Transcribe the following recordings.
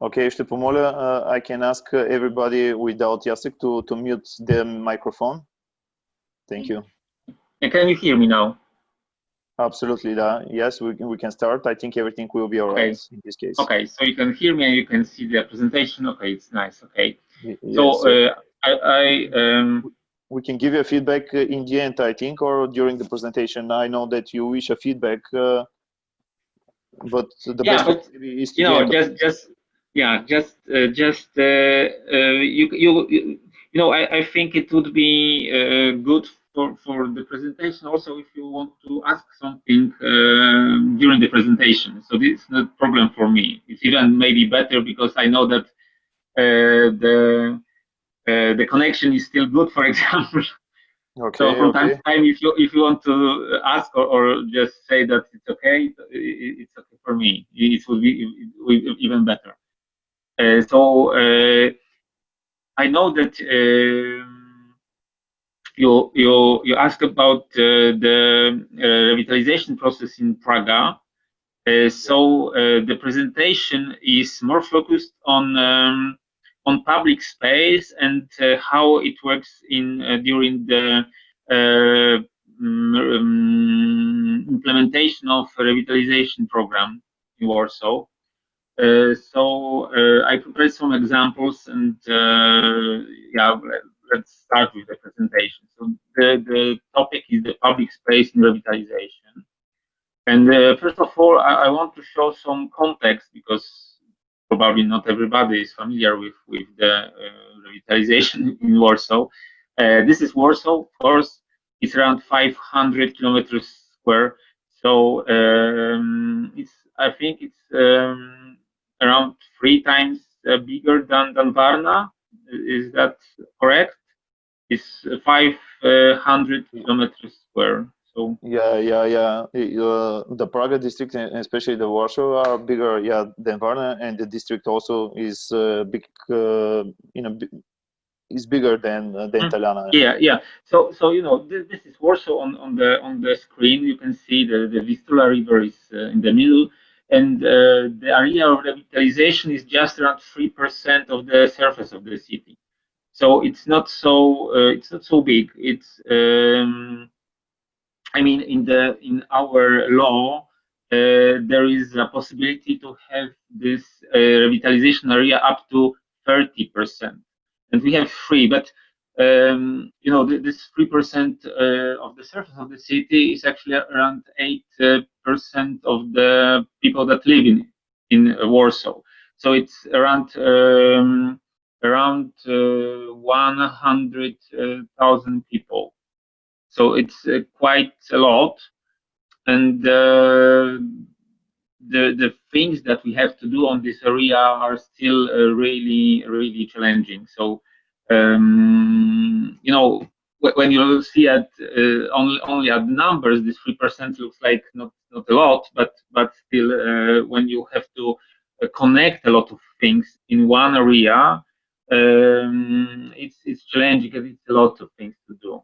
Okay, ще помоля, I can ask everybody without Яцек to mute their microphone. Thank you. And can you hear me now? Absolutely, да. Yes, we can start. I think everything will be all right in this case. Okay, so you can hear me and you can see the presentation. Okay, it's nice. Okay. Yes, so we can give you a feedback in the end, I think, or during the presentation. I know that you wish a feedback, but the best but is to I think it would be good for the presentation also if you want to ask something during the presentation. So this is not a problem for me. It's even maybe better because I know that the connection is still good, for example. Okay, so from time to time, if you want to ask or just say that it's okay, it's okay for me. It will be even better. I know that you asked about the revitalization process in Prague. The presentation is more focused on public space and how it works during the implementation of a revitalization program in Warsaw. I prepared some examples and let's start with the presentation. So the topic is the public space in revitalization. And first of all, I want to show some context because probably not everybody is familiar with the revitalization in Warsaw. This is Warsaw, of course. It's around 500 kilometers square. So I think it's around 3 times bigger than Varna. Is that correct? It's 500 kilometers square. So the Prague district, especially the Warsaw, are bigger than Varna, and the district also is big. Is bigger than Tallinn. So this is Warsaw on the screen. You can see the Vistula River is in the middle, and the area of revitalization is just around 3% of the surface of the city. So it's not so big. It's in our law, there is a possibility to have this revitalization area up to 30%, and we have 3. But this 3% of the surface of the city is actually around 8% of the people that live in Warsaw. So it's around 100,000 people. So it's quite a lot, and the things that we have to do on this area are still really challenging. So when you see at only at numbers, this 3% looks like not a lot, but still when you have to connect a lot of things in one area, it's challenging because it's a lot of things to do.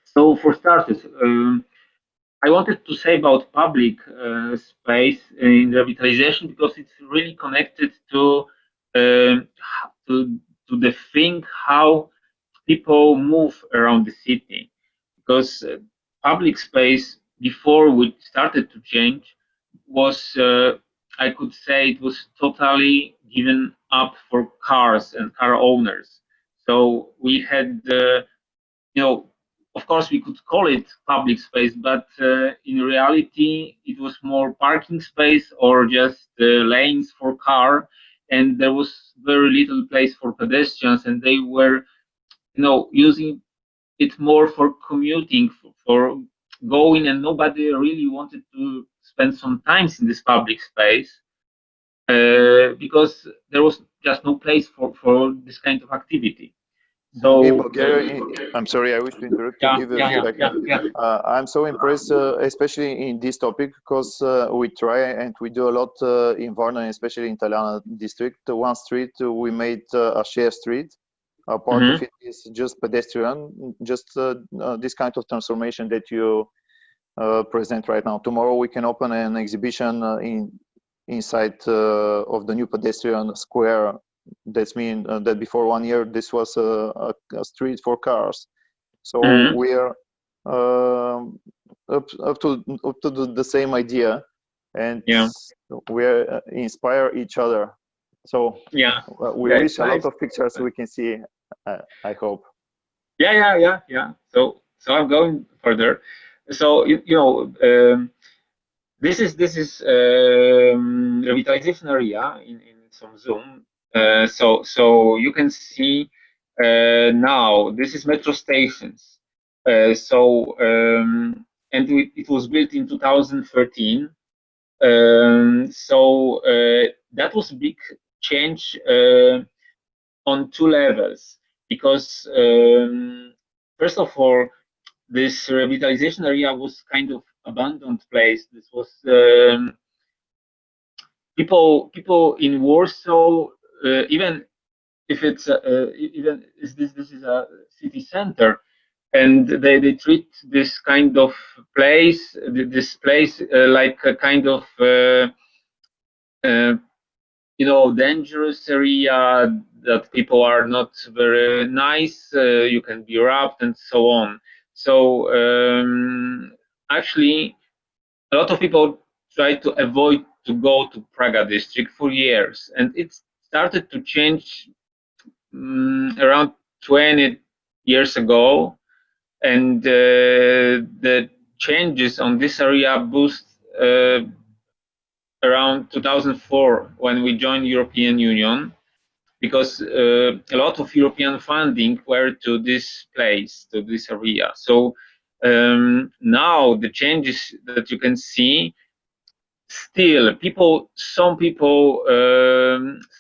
So for starters, I wanted to say about public space in revitalization because it's really connected to the thing how people move around the city. Because public space before we started to change was, I could say, it was totally given up for cars and car owners. So we had, of course, we could call it public space, but in reality, it was more parking space or just lanes for car, and there was very little place for pedestrians, and they were, using it more for commuting, for going, and nobody really wanted to spend some time in this public space because there was just no place for this kind of activity. So in Bulgaria, I'm sorry, I wish to interrupt to give a feedback. I'm so impressed, especially in this topic, because we try and we do a lot in Varna, especially in Tallinn district. One street we made a share street. Part of it is just pedestrian, just this kind of transformation that you present right now. Tomorrow we can open an exhibition inside of the new pedestrian square. That means that before 1 year this was a street for cars. So we are up to the same idea, and we inspire each other. So we wish a lot of pictures we can see. I hope. Yeah. So I'm going further. So this is revitalization area in some Zoom. So you can see now this is metro stations. And it was built in 2013. So that was a big change on two levels, because first of all, this revitalization area was kind of abandoned place. This was people in Warsaw, even if it's this is a city center, and they treat this kind of place, like a kind of dangerous area, that people are not very nice, you can be robbed and so on. So actually a lot of people try to avoid to go to Praga district for years, and it started to change around 20 years ago, and the changes on this area boost around 2004 when we joined European Union, because a lot of European funding were to this place, to this area. So now the changes that you can see, still some people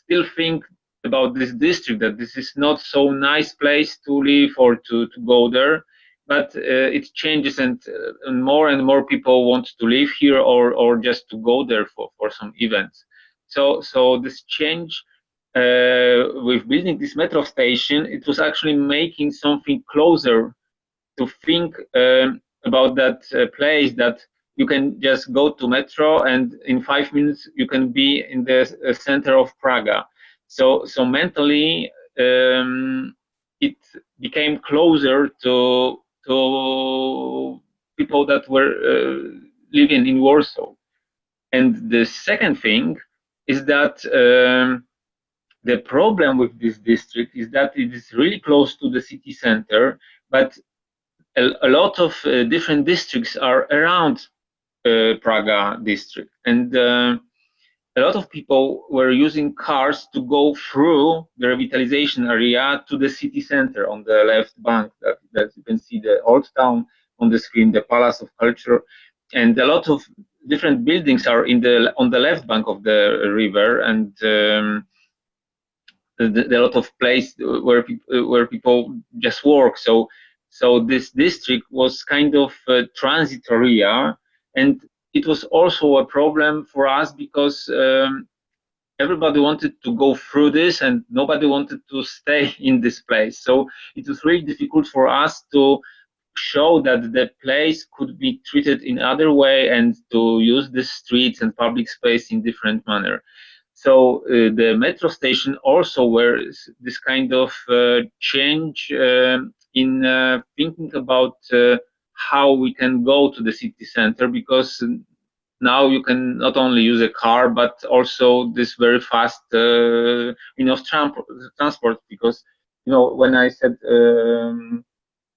still think about this district, that this is not so nice place to live or to go there, but it changes, and more people want to live here or just to go there for some events. So this change with building this metro station, it was actually making something closer to think about that place, that you can just go to metro and in 5 minutes you can be in the center of Praga. So mentally it became closer to people that were living in Warsaw. And the second thing is that the problem with this district is that it is really close to the city center, but a lot of different districts are around Praga district, and a lot of people were using cars to go through the revitalization area to the city center on the left bank. That you can see the old town on the screen, the Palace of Culture, and a lot of different buildings are on the left bank of the river, and a lot of place where people just work. So this district was kind of a transit area, and it was also a problem for us because everybody wanted to go through this and nobody wanted to stay in this place. So it was really difficult for us to show that the place could be treated in other way and to use the streets and public space in different manner. So the metro station also were this kind of change in thinking about how we can go to the city center, because now you can not only use a car but also this very fast transport, because when I said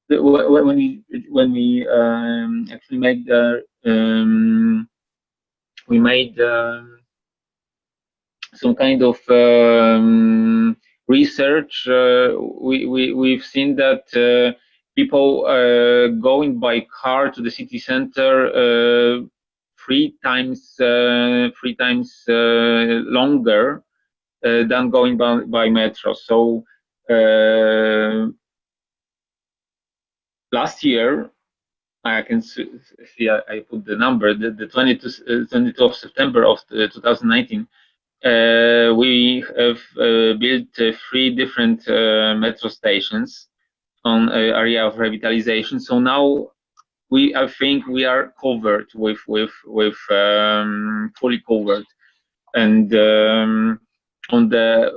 when we actually made some kind of research, we've seen that people going by car to the city center 3 times longer than going by metro. So last year, I can see I put the number, the 22 of September of 2019, we have built 3 different metro stations on area of revitalization. So now I think we are covered with fully covered. and on the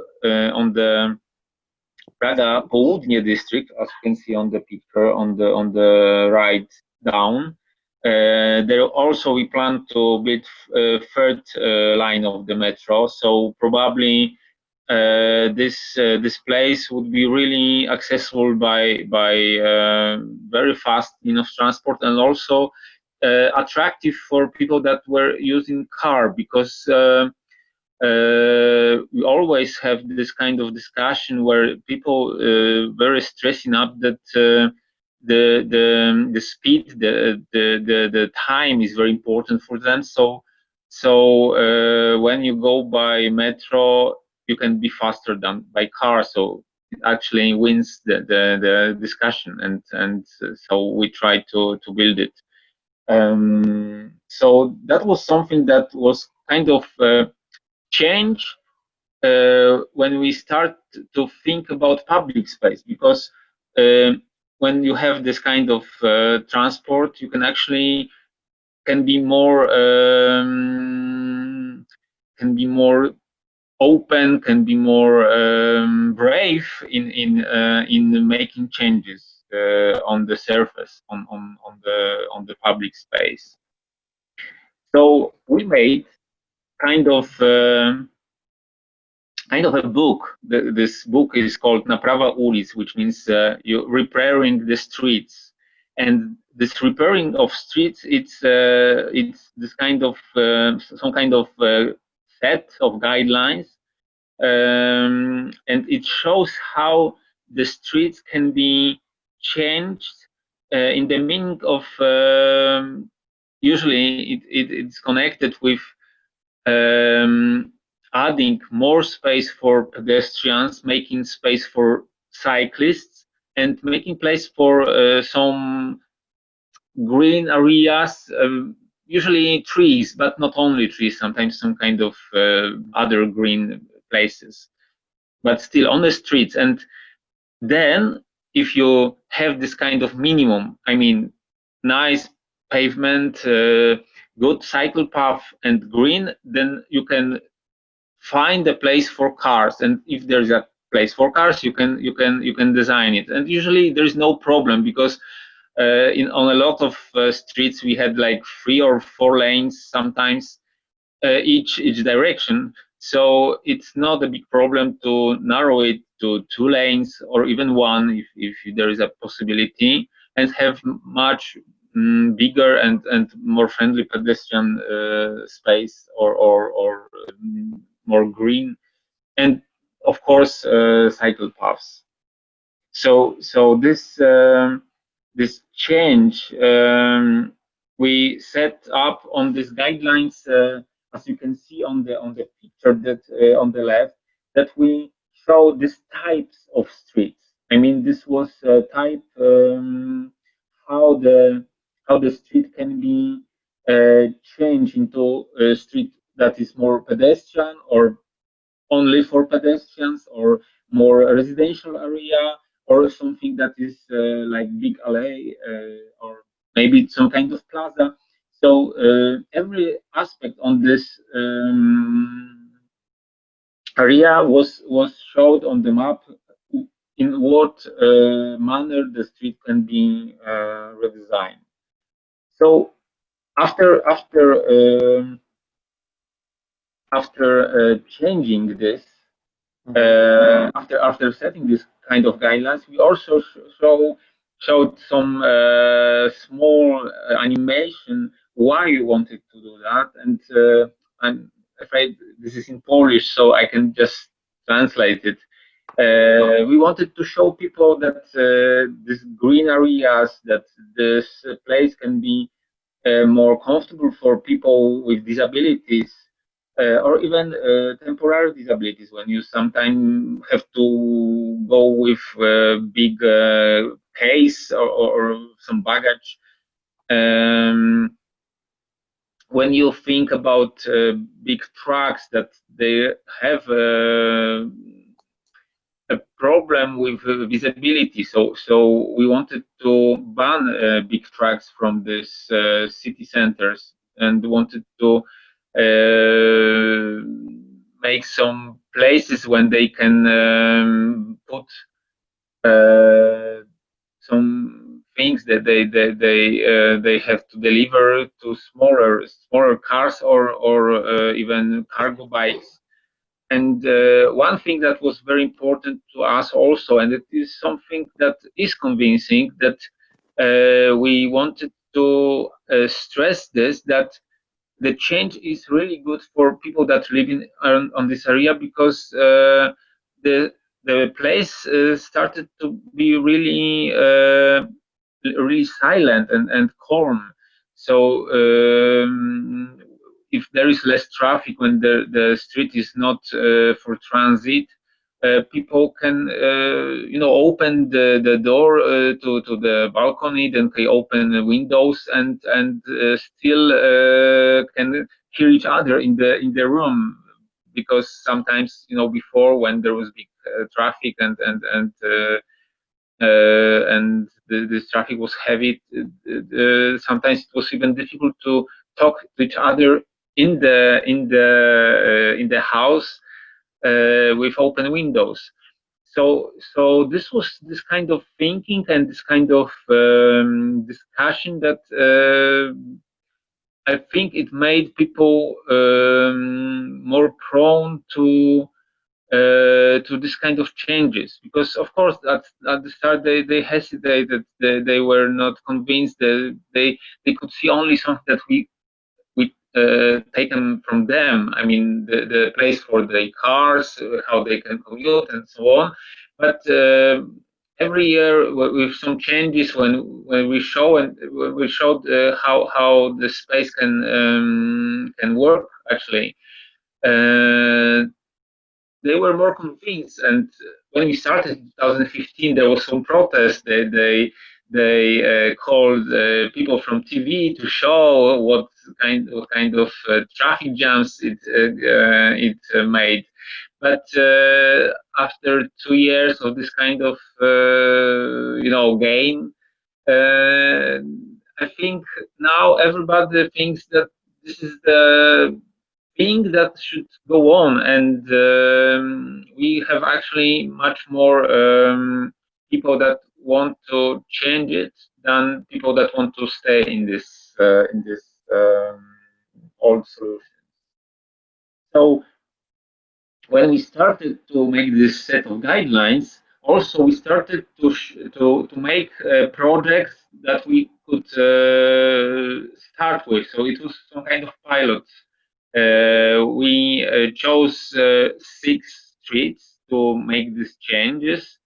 Praga Południe district, as you can see on the picture on the right down, there also we plan to build third line of the metro. So probably this place would be really accessible by very fast means of transport, and also attractive for people that were using car, because we always have this kind of discussion where people very stressing up that the speed, the time is very important for them. So when you go by metro, you can be faster than by car. So it actually wins the discussion, and so we try to build it. So that was something that was kind of change when we start to think about public space, because when you have this kind of transport, you can actually be more open, can be more brave in making changes on the surface, on the public space. So we made kind of a book. This book is called Naprawa ulic, which means you're repairing the streets. And this repairing of streets, it's this kind of some kind of set of guidelines, and it shows how the streets can be changed in the meaning of usually it's connected with adding more space for pedestrians, making space for cyclists, and making place for some green areas, usually trees, but not only trees, sometimes some kind of other green places, but still on the streets. And then if you have this kind of minimum, I mean, nice pavement, good cycle path and green, then you can find a place for cars. And if there's a place for cars, you can design it. And usually there is no problem, because on a lot of streets we had like 3 or 4 lanes sometimes each direction. So it's not a big problem to narrow it to 2 lanes or even 1 if there is a possibility, and have much bigger and more friendly pedestrian space, or more green, and of course cycle paths. So this change we set up on these guidelines, as you can see on the picture that on the left, that we show these types of streets. I mean, this was a type how the street can be changed into a street that is more pedestrian, or only for pedestrians, or more residential area, or something that is like big alley, or maybe some kind of plaza. So every aspect on this area was showed on the map, in what manner the street can be redesigned. So after changing this, after setting this kind of guidelines, we also showed some small animation why we wanted to do that. And I'm afraid this is in Polish, so I can just translate it. We wanted to show people that these green areas, that this place can be more comfortable for people with disabilities, or even temporary disabilities, when you sometimes have to go with big case or some baggage. When you think about big trucks, that they have a problem with visibility, so we wanted to ban big trucks from these city centers, and wanted to make some places when they can put some things that they have to deliver to smaller cars or even cargo bikes. And one thing that was very important to us also, and it is something that is convincing, that we wanted to stress this, that the change is really good for people that live in on this area, because the place started to be really really silent and calm. So if there is less traffic, when the street is not for transit, people can open the door to the balcony, then they open the windows and still can hear each other in the room, because sometimes before, when there was big traffic and this traffic was heavy, sometimes it was even difficult to talk to each other in the house with open windows. So this was this kind of thinking and this kind of discussion that I think it made people more prone to this kind of changes, because of course at the start they hesitated, they were not convinced, they could see only something that we taken from them. I mean, the place for the cars, how they can commute, and so on. But every year, with some changes, when we showed how the space can work, actually, they were more convinced. And when we started in 2015, there was some protest. They called people from TV to show what kind of traffic jams it made. But after 2 years of this kind of game, I think now everybody thinks that this is the thing that should go on, and we have actually much more people that want to change it than people that want to stay in this old solution. So when we started to make this set of guidelines, also we started to make projects that we could start with. So it was some kind of pilot. We chose 6 streets to make these changes,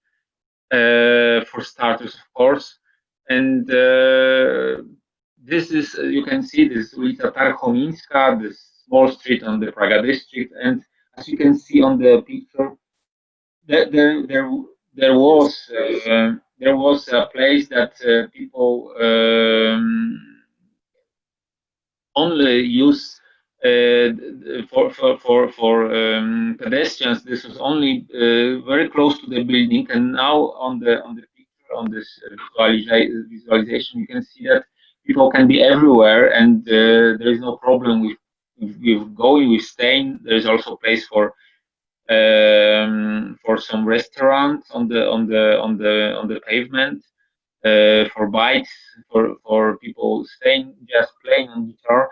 for starters, of course. And this is, you can see this ulica Tarchomińska, this small street on the Praga district. And as you can see on the picture, there was a place that people only use for pedestrians. This was only very close to the building, and now on the picture, on this visualization, you can see that people can be everywhere, and there is no problem with going, with staying. There is also place for some restaurants on the pavement, for bikes, for people staying, just playing on guitar.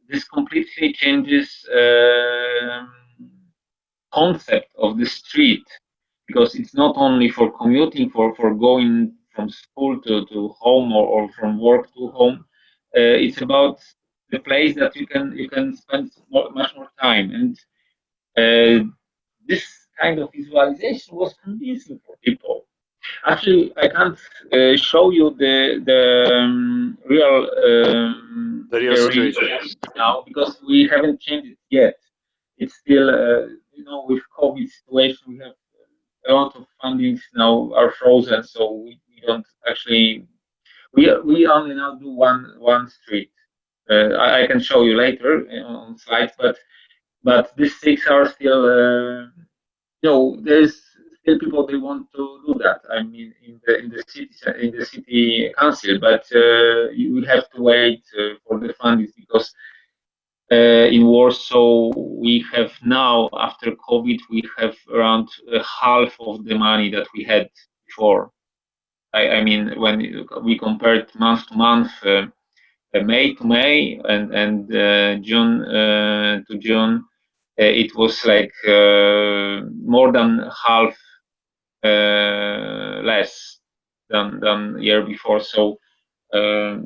This completely changes concept of the street, because it's not only for commuting, for going from school to home, or from work to home. It's about the place that you can spend much more time. And this kind of visualization was convincing for people. Actually, I can't show you the real street now, because we haven't changed it yet. It's still, with COVID situation, we have a lot of fundings now are frozen, so we don't actually. We only now do one street. I can show you later on slides, but these 6 are still. There's still people they want to do that. I mean, in the city council, but we have to wait for the funding, because in Warsaw, we have now, after COVID, we have around half of the money that we had before. I mean, when we compared month to month, May to May, and June to June, it was like more than half less than year before. So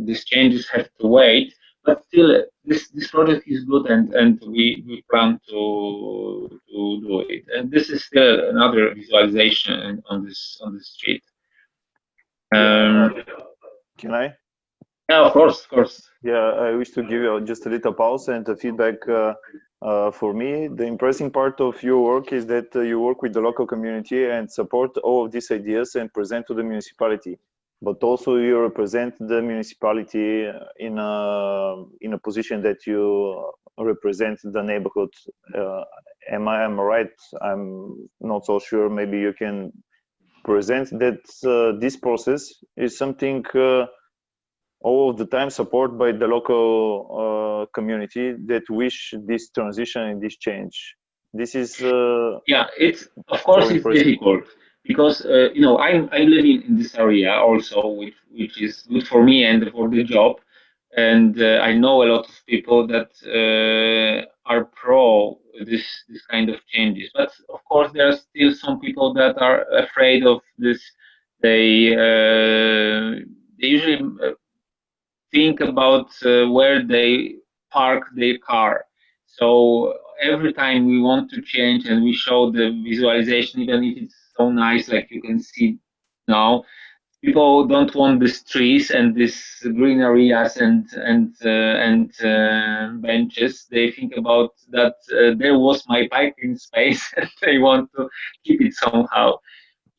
these changes have to wait, but still this project is good, and we plan to do it. And this is still another visualization on this street. Can I? Yeah, of course. Yeah, I wish to give you just a little pause and a feedback. For me, the impressive part of your work is that you work with the local community and support all of these ideas and present to the municipality. But also you represent the municipality in a position that you represent the neighborhood. Am I right? I'm not so sure. Maybe you can present that this process is something all of the time supported by the local community that wish this transition and this change. This is yeah, it's of course it's difficult because you know, I'm living in this area also, which is good for me and for the job, and I know a lot of people that are pro this kind of changes. But of course, there are still some people that are afraid of this. They usually think about where they park their car. So every time we want to change and we show the visualization, even if it's so nice, like you can see now, people don't want these trees and these green areas and benches. They think about that there was my parking space and they want to keep it somehow,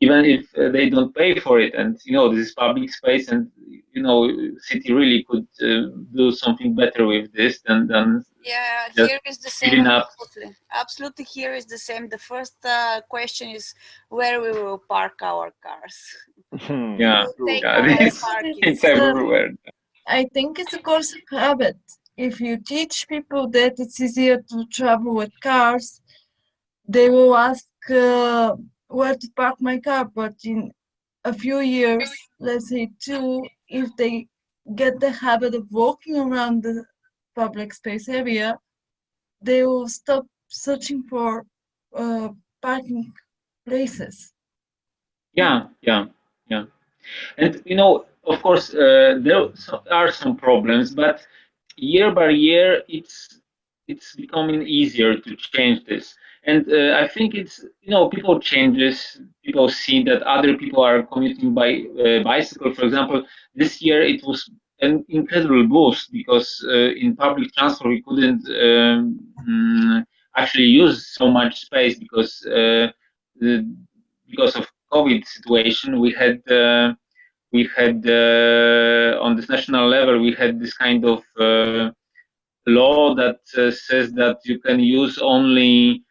even if they don't pay for it. And you know, this is public space, and you know, city really could do something better with this than yeah, here is the same. Absolutely, here is the same. The first question is where we will park our cars. Yeah, it's everywhere. I think it's a course of habit. If you teach people that it's easier to travel with cars, they will ask where to park my car. But in a few years, let's say 2, if they get the habit of walking around the public space area, they will stop searching for parking places. Yeah. And you know, of course, there are some problems, but year by year, it's becoming easier to change this. And I think it's, you know, people changes. People see that other people are commuting by bicycle. For example, this year it was an incredible boost because in public transport we couldn't actually use so much space because of COVID situation. We had on this national level, we had this kind of law that says that you can use only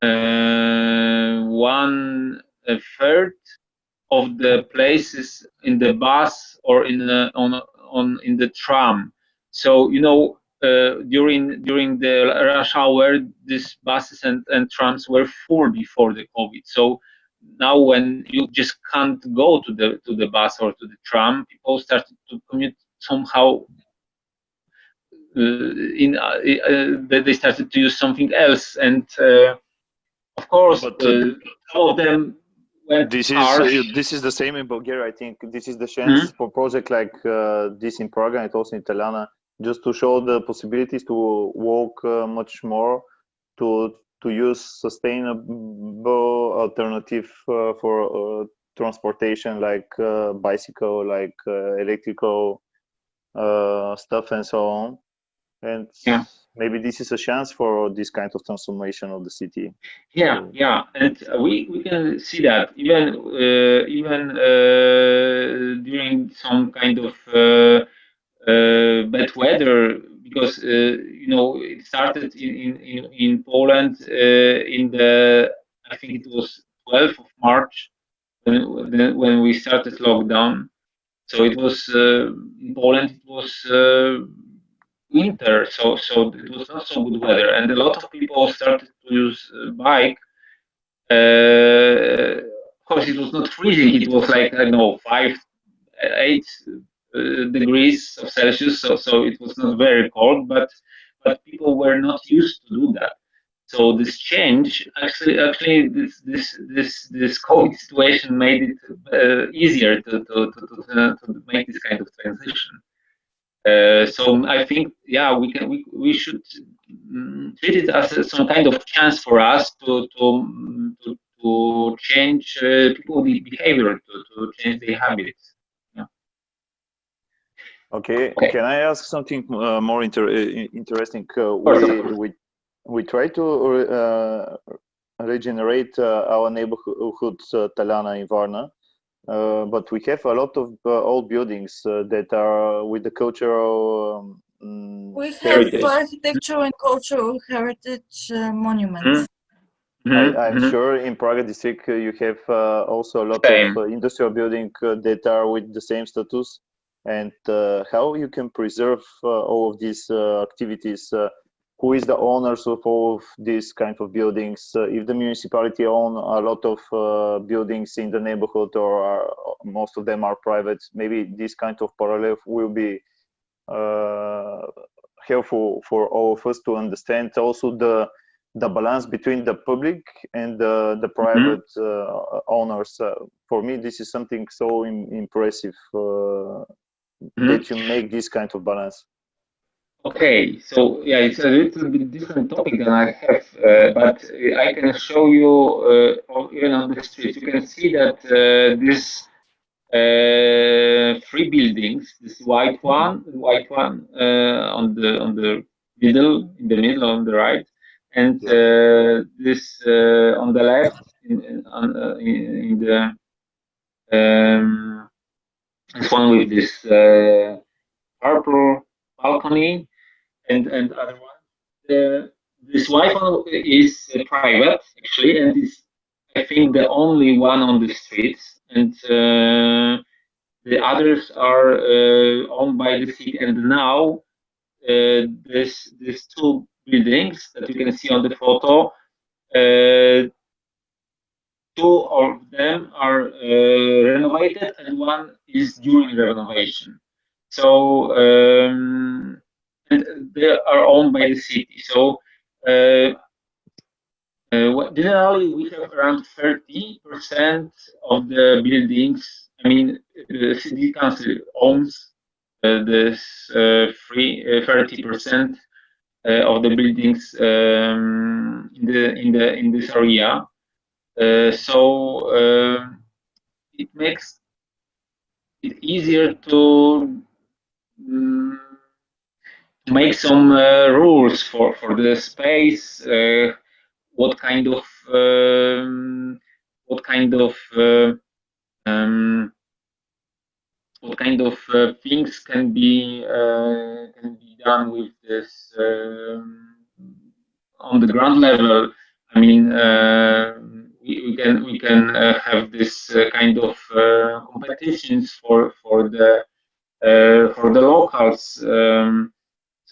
1/3 of the places in the bus or in the tram. So you know, during the rush hour, these buses and trams were full before the COVID. So now when you just can't go to the bus or to the tram, people started to commute somehow. They started to use something else, and of course, some of them went. This is the same in Bulgaria. I think this is the chance for project like this in Prague and also in Italia, just to show the possibilities to walk much more, to use sustainable alternative for transportation, like bicycle, like electrical stuff and so on. And maybe this is a chance for this kind of transformation of the city. Yeah, and we can see that even during some kind of bad weather, because you know, it started in Poland in the, I think it was 12th of March when we started lockdown. So it was in Poland. It was winter, so it was not so good weather, and a lot of people started to use bike. Of course, it was not freezing. It was like, I don't know, 5, 8 degrees of Celsius, so it was not very cold, but people were not used to do that. So this change, actually, this COVID situation made it easier to make this kind of transition. So I think, yeah, we should treat it as some kind of chance for us to change people's behavior, to change their habits. Yeah. Okay. Can I ask something more interesting? We try to regenerate our neighborhood Taljana in Varna, but we have a lot of old buildings that are with the cultural we have architectural and cultural heritage monuments. I'm sure in Praga district you have also a lot of industrial buildings that are with the same status, and how you can preserve all of these activities. Who is the owners of all of these kind of buildings? If the municipality own a lot of buildings in the neighborhood, or most of them are private, maybe this kind of parallel will be helpful for all of us to understand also the balance between the public and the private owners. For me, this is something so impressive that you make this kind of balance. Okay, so yeah, it's a little bit different topic than I have, but I can show you even on the street. You can see that this 3 buildings, this white one on the middle, on the right, and this on the left in the this one with this purple balcony. And other one, this white one is private actually, and is I think the only one on the streets, and the others are owned by the city. And now these 2 buildings that you can see on the photo, 2 of them are renovated, and one is during renovation. So. And they are owned by the city. So generally, we have around 30% of the buildings. I mean, the city council owns this 30% of the buildings in this area. So it makes it easier to make some rules for the space, what kind of things can be done with this on the ground level. I mean, we can have this kind of competitions for the locals.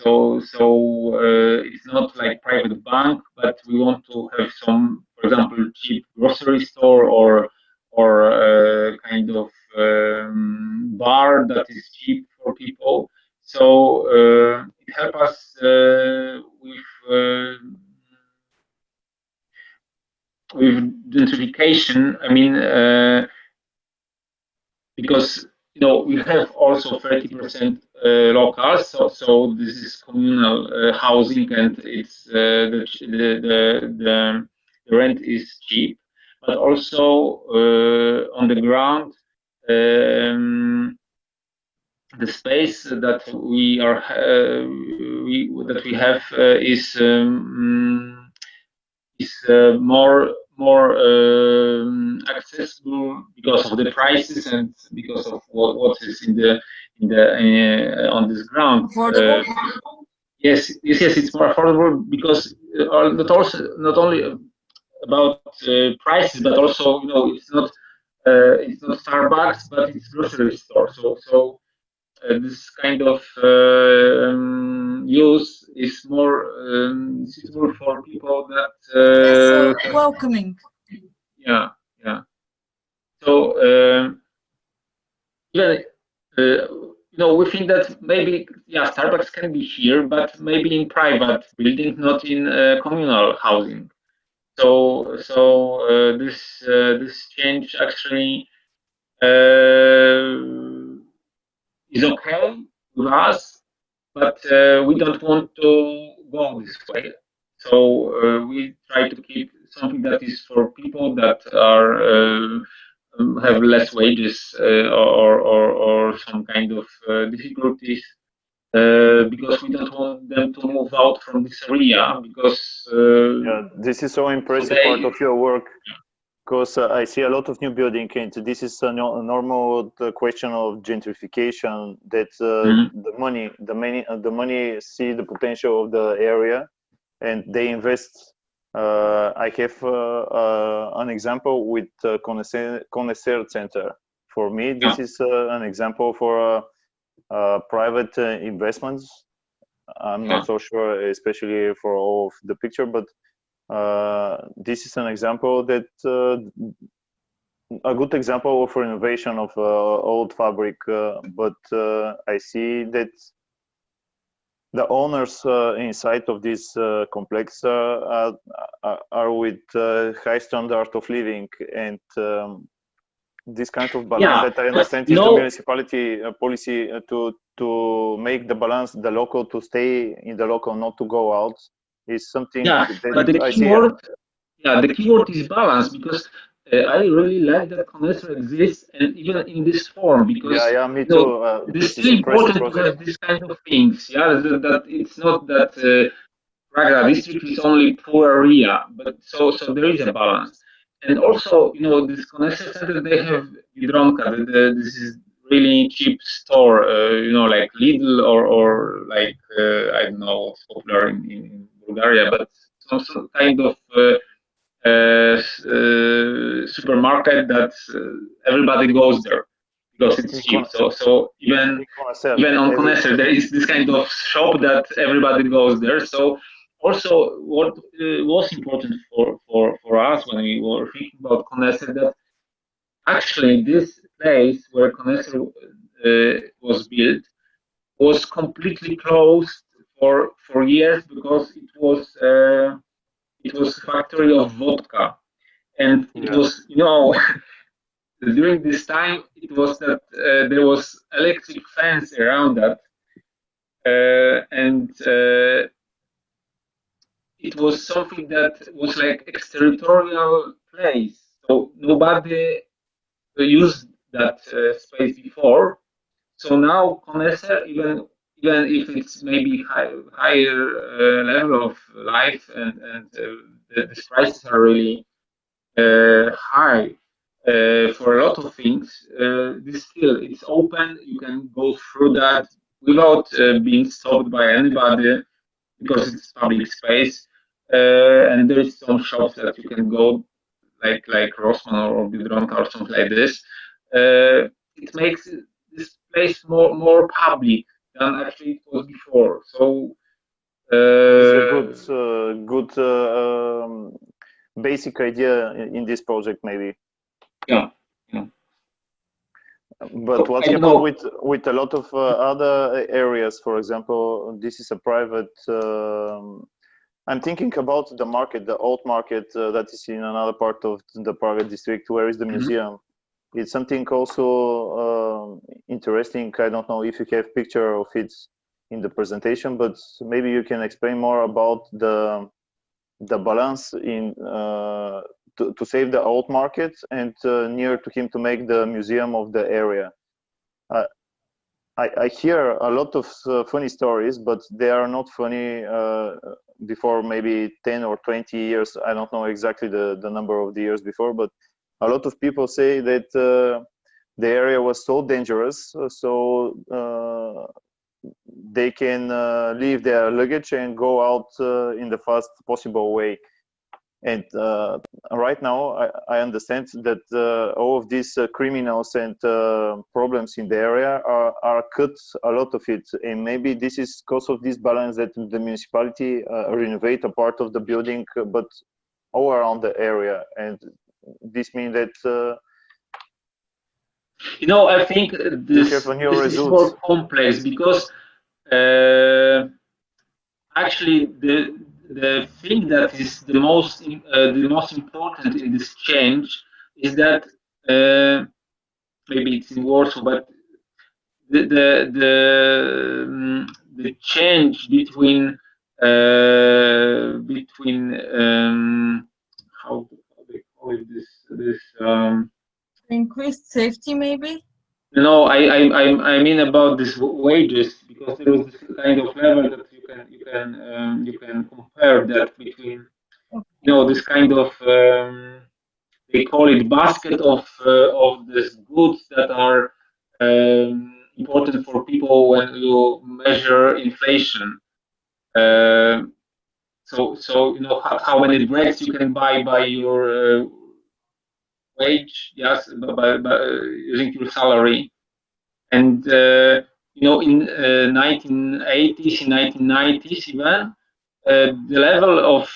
So it's not like private bank, but we want to have some, for example, cheap grocery store or kind of bar that is cheap for people. So it helps us with gentrification. I mean, because we have also 30% locals, so this is communal housing, and it's the rent is cheap, but also on the ground the space that we have is more accessible because of the prices and because of what is on this ground. Yes, it's more affordable because not only about prices, but also it's not Starbucks, but it's grocery store. So this kind of use is more suitable for people that welcoming. Yeah. So even we think that maybe Starbucks can be here, but maybe in private building, not in communal housing. So this change actually is okay with us, but we don't want to go this way. So we try to keep something that is for people that are have less wages or some kind of difficulties, because we don't want them to move out from this area, because this is so impressive part of your work, because I see a lot of new building, and this is a normal question of gentrification, that the money see the potential of the area and they invest. I have an example with Connoisseur Center. For me, this is an example for private investments. I'm not so sure, especially for all of the picture, but this is an example that a good example of renovation of old fabric. But I see that the owners inside of this complex are with high standard of living, and this kind of balance that I understand is the municipality policy to make the balance, the local to stay in the local, not to go out, is something that I see. The keyword is balance, because I really like that Connoisseur exists, and even in this form, because me too. It's still important to have this kind of things. That it's not that Praga district is only poor area, but so there is a balance. And also, this Connoisseur Center, they have Biedronka. This is really cheap store, like Lidl or like I don't know what's popular in Bulgaria, but some kind of supermarket that everybody goes there because it's cheap. So even on Connoisseur, there is this kind of shop that everybody goes there. So also, what was important for us when we were thinking about Connoisseur, that actually this place where Connoisseur was built was completely closed for years, because it was a factory of vodka, and it was during this time it was that there was electric fence around that, and it was something that was like exterritorial place, so nobody used that space before. So now Connoisseur, even if it's maybe higher level of life, and the prices are really high for a lot of things, it's open. You can go through that without being stopped by anybody, because it's public space, and there is some shops that you can go, like Rossmann or Biedronka or something like this. It makes this place more public than actually it was before. So it's a good basic idea in this project, maybe. Yeah. But what's happened with a lot of other areas? For example, this is a private. I'm thinking about the market, the old market that is in another part of the Praga district. Where is the museum? It's something also interesting. I don't know if you have picture of it in the presentation, but maybe you can explain more about the balance in to save the old market and near to him to make the museum of the area. I hear a lot of funny stories, but they are not funny before maybe 10 or 20 years. I don't know exactly the number of the years before, but a lot of people say that the area was so dangerous, so they can leave their luggage and go out in the fast possible way. And right now, I understand that all of these criminals and problems in the area are cut, a lot of it. And maybe this is because of this balance that the municipality renovate a part of the building, but all around the area. And this means that... I think this is more complex because actually the thing that is the most important in this change is that maybe it's in Warsaw, but the change between how they call it this increased safety, maybe. No, I mean about this wages, because there is this kind of level that you can compare that between, this kind of they call it basket of these goods that are important for people when you measure inflation. So how many breads you can buy by your wage, yes, by using your salary. And in 1980s, in 1990s even, the level of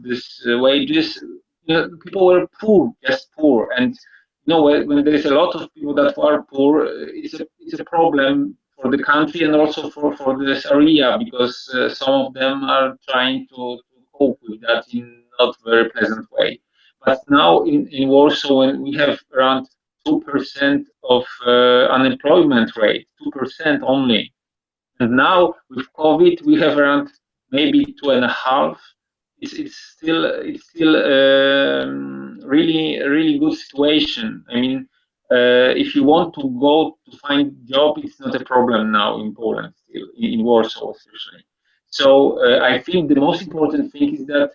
this wages, people were poor, just poor. And when there is a lot of people that are poor, it's a problem for the country and also for this area, because some of them are trying to cope with that in not very pleasant way. But now in Warsaw, when we have around 2% of unemployment rate, 2% only, and now with COVID we have around maybe 2.5%. It's still really good situation. I mean, if you want to go to find job, it's not a problem now in Poland, still in Warsaw especially. So I think the most important thing is that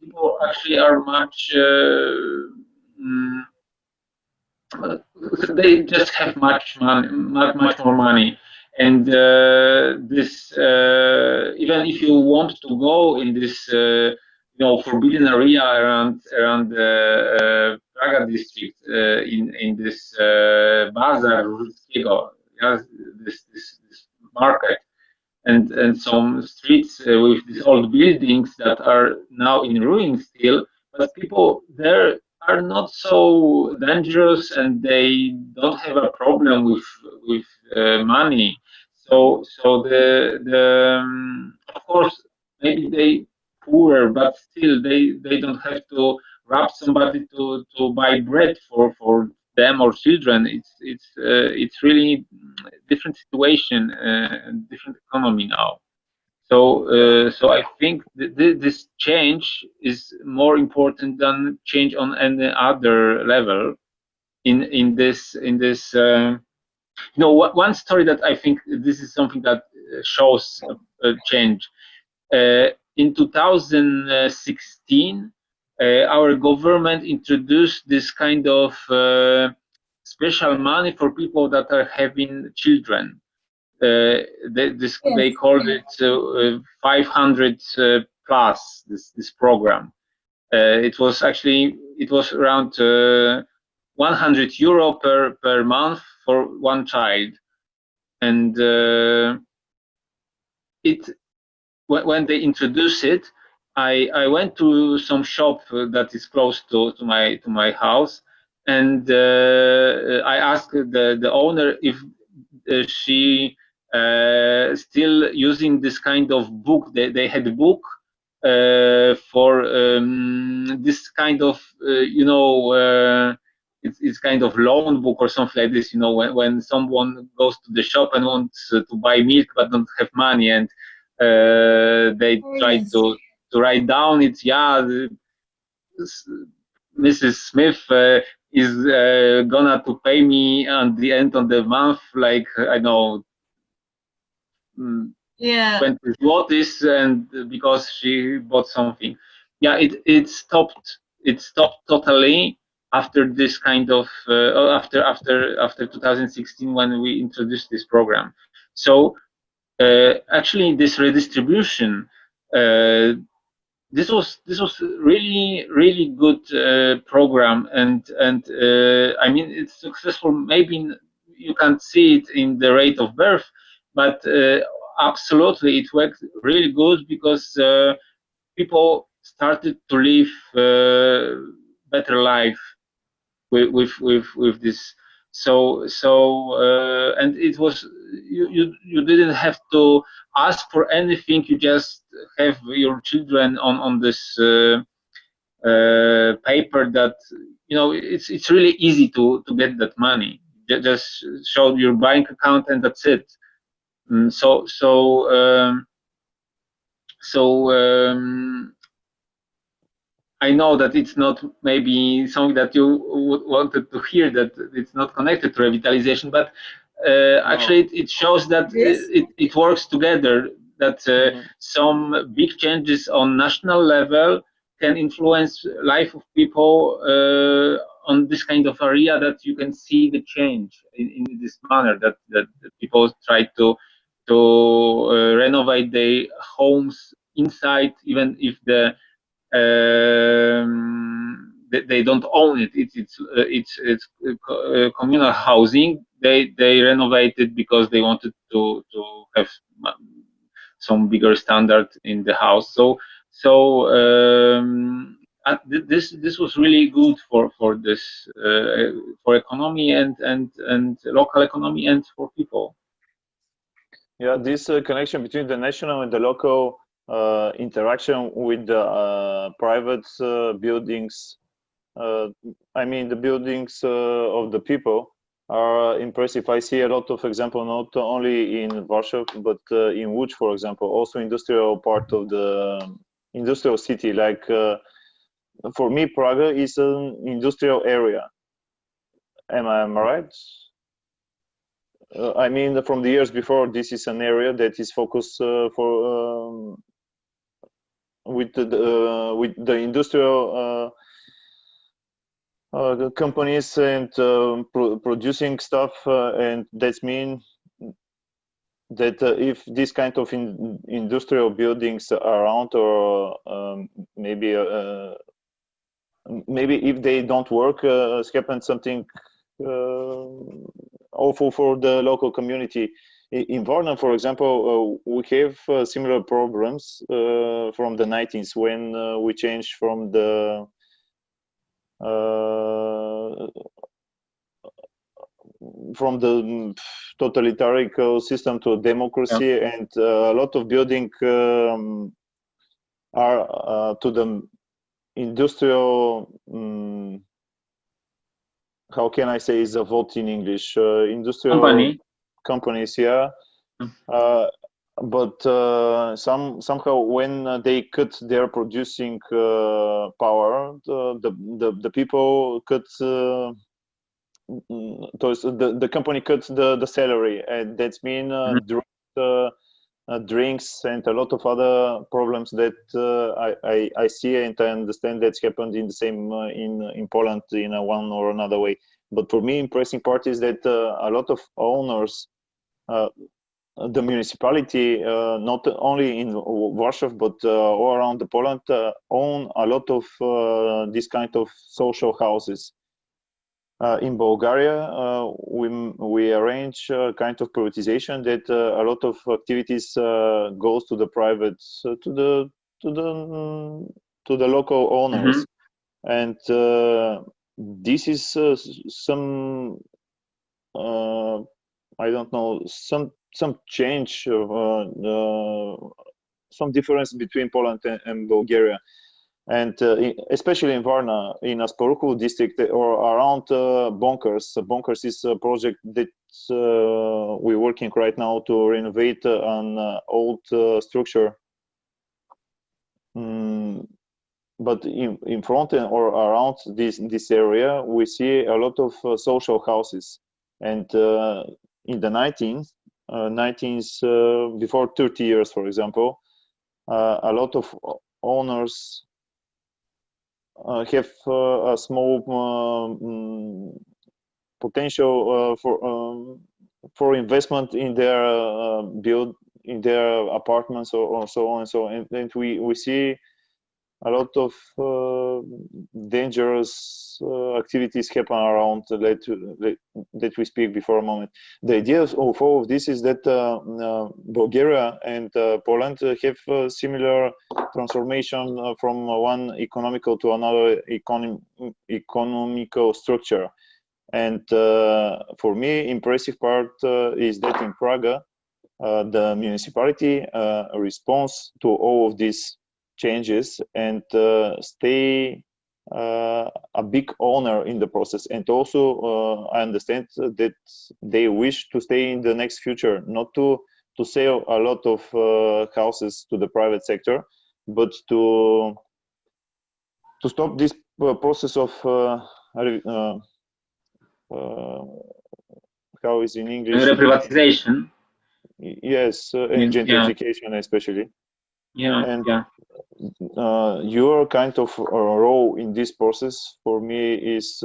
people actually are much. They just have much more money, and this even if you want to go in this forbidden area around Praga district in this bazaar, this market, and some streets with these old buildings that are now in ruins still, but people there are not so dangerous and they don't have a problem with money. So the of course maybe they poorer, but still they don't have to rob somebody to buy bread for them or children. It's really different situation and different economy now. So I think this change is more important than change on any other level. In this one story that I think this is something that shows a change. In 2016, our government introduced this kind of special money for people that are having children. They called it 500 plus this program. It was around €100 per month for one child, and when they introduced it, I went to some shop that is close to my house, and I asked the owner if she still using this kind of book. They had a book for this kind of it's kind of loan book or something like this. When someone goes to the shop and wants to buy milk but don't have money, and they try to write down it. Mrs. Smith is gonna to pay me at the end of the month, like I know, 20 zlotys, and because she bought something. It stopped totally after this kind of after 2016, when we introduced this program. So actually this redistribution this was really good program, and I mean, it's successful. Maybe you can't see it in the rate of birth, but absolutely it worked really good, because people started to live better life with this. So and it was, you didn't have to ask for anything. You just have your children on this paper that, you know, it's really easy to get that money. Just show your bank account and that's it. I know that it's not maybe something that you wanted to hear, that it's not connected to revitalization, but actually it shows that it works together, that some big changes on national level can influence life of people on this kind of area, that you can see the change in this manner, that people try to renovate their homes inside, even if they don't own it. It's communal housing. They renovate it because they wanted to have some bigger standard in the house. So this was really good for this for economy and local economy and for people. Yeah, this connection between the national and the local interaction with the private buildings, I mean the buildings of the people, are impressive. I see a lot of example, not only in Warsaw, but in Łódź, for example, also industrial part of the industrial city. Like for me, Prague is an industrial area. Am I right? I mean, from the years before, this is an area that is focused for with the industrial companies and producing stuff, and that means that if this kind of industrial buildings are around, or maybe if they don't work, happens something awful for the local community. In Varna, for example, we have similar problems from the 90s, when we changed from the totalitarian system to democracy, yeah. And a lot of buildings are to the industrial. How can I say is a vote in English? Industrial companies, yeah. But somehow when they cut their producing power, the people cut. The company cuts the salary, and that's mean drinks and a lot of other problems that I see and I understand that's happened in the same in Poland in one or another way. But for me, impressive part is that a lot of owners, the municipality, not only in Warsaw but all around the Poland, own a lot of this kind of social houses. In Bulgaria, we arrange kind of privatization that a lot of activities goes to the private, to the local owners, and this is some I don't know, some change, some difference between Poland and Bulgaria. And especially in Varna, in Asporuhu district, or around Bunkers. Bunkers is a project that we're working right now to renovate an old structure. But in front or around this area, we see a lot of social houses. And in the 19th, before 30 years, for example, a lot of owners have a small potential for investment in their in their apartments or so on and so on. And we see a lot of dangerous activities happen around that we speak before a moment. The idea of all of this is that Bulgaria and Poland have a similar transformation from one economical to another economical structure. And for me, impressive part is that in Prague, the municipality responds to all of these changes and stay a big owner in the process. And also I understand that they wish to stay in the next future, not to sell a lot of houses to the private sector, but to stop this process of how is in English? Privatization. Yes, and gentrification especially. Yeah, and your kind of role in this process for me is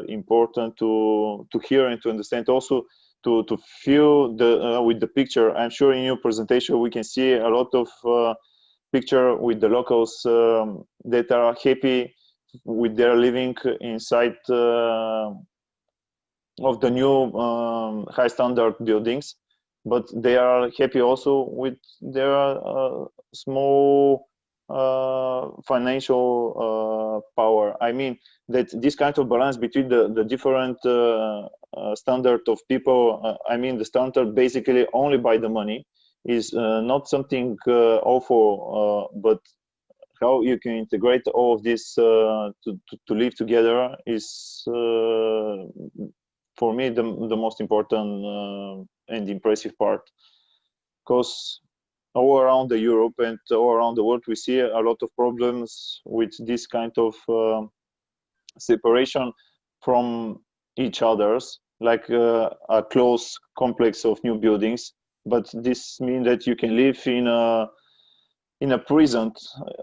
important to hear and to understand, also to feel the with the picture. I'm sure in your presentation we can see a lot of picture with the locals that are happy with their living inside of the new high standard buildings, but they are happy also with their small financial power. I mean that this kind of balance between the different standard of people, I mean the standard basically only by the money, is not something awful, but how you can integrate all of this to live together is for me the most important and impressive part, because all around the Europe and all around the world we see a lot of problems with this kind of separation from each others, like a close complex of new buildings. But this means that you can live in a prison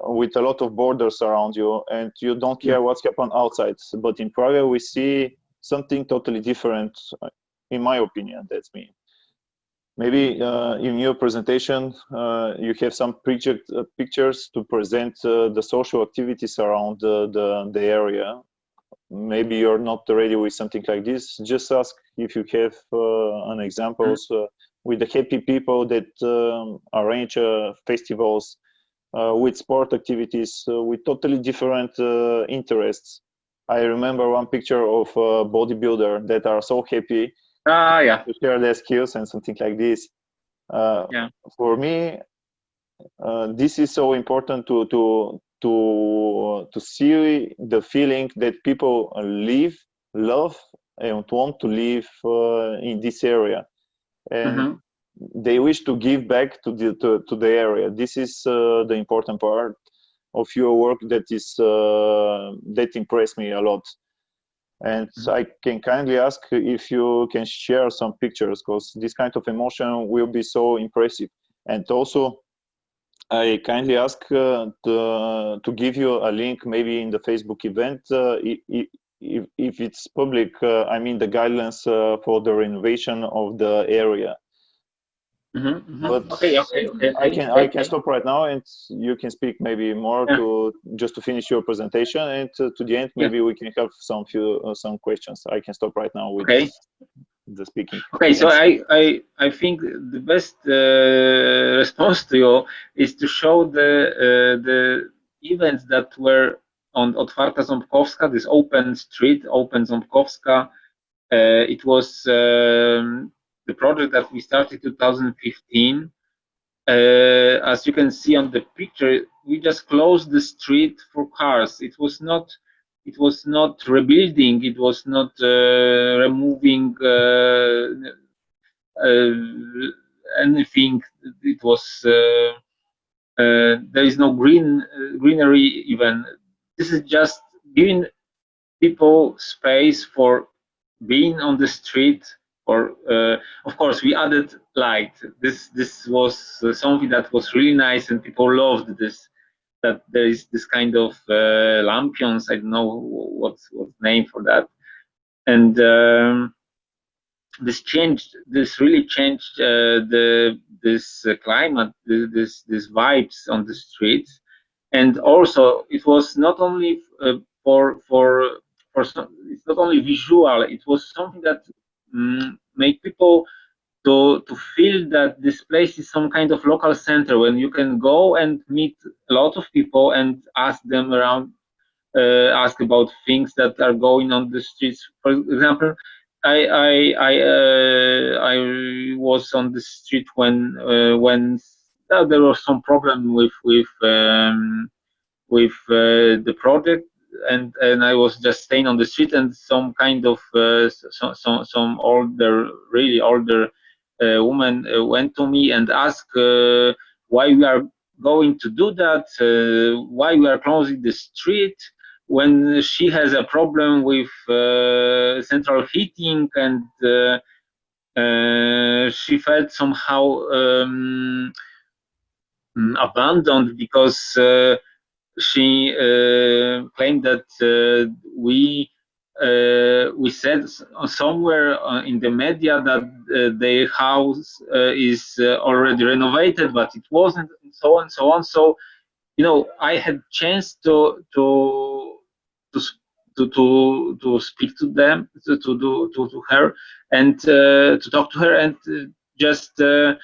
with a lot of borders around you, and you don't care what's happened outside. But in Prague we see something totally different, in my opinion. That's me. Maybe in your presentation you have some pictures to present the social activities around the area. Maybe you're not ready with something like this. Just ask if you have an examples with the happy people that arrange festivals, with sport activities, with totally different interests. I remember one picture of a bodybuilder that are so happy to share their skills and something like this. For me, this is so important to see the feeling that people live, love, and want to live in this area, and they wish to give back to the area. This is the important part of your work that is that impressed me a lot. And I can kindly ask if you can share some pictures, because this kind of emotion will be so impressive. And also I kindly ask to give you a link maybe in the Facebook event, if it's public, I mean the guidelines for the renovation of the area. But I can stop right now, and you can speak maybe more to finish your presentation, and to the end maybe we can have some questions. I can stop right now with the speaking. Okay, so I think the best response to you is to show the events that were on Otwarta Ząbkowska, this open street, Open Ząbkowska. It was the project that we started 2015. As you can see on the picture, we just closed the street for cars. It was not rebuilding. It was not removing anything. It was there is no greenery even. This is just giving people space for being on the street. Or of course we added light. This was something that was really nice, and people loved this. That there is this kind of lampions. I don't know what's name for that. And this really changed the this climate, this vibes on the streets. And also, it was not only it's not only visual. It was something that made people to feel that this place is some kind of local center when you can go and meet a lot of people and ask them around, ask about things that are going on the streets. For example, I was on the street when there was some problem with the project, and I was just staying on the street, and some kind of some older, really older woman went to me and asked why we are going to do that, why we are closing the street when she has a problem with central heating, and she felt somehow abandoned because she claimed that we said somewhere in the media that their house is already renovated, but it wasn't, and so on and so on. So, you know, I had chance to speak to them, to her, and to talk to her, and just had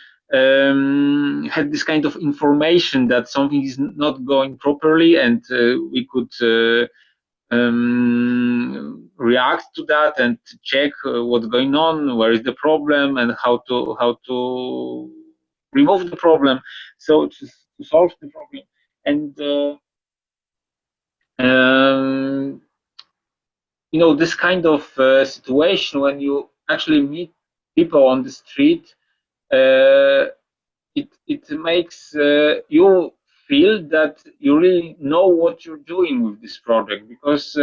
this kind of information that something is not going properly, and we could react to that and check what's going on, where is the problem, and how to remove the problem, so to solve the problem. And you know, this kind of situation when you actually meet people on the street, it makes you feel that you really know what you're doing with this project, because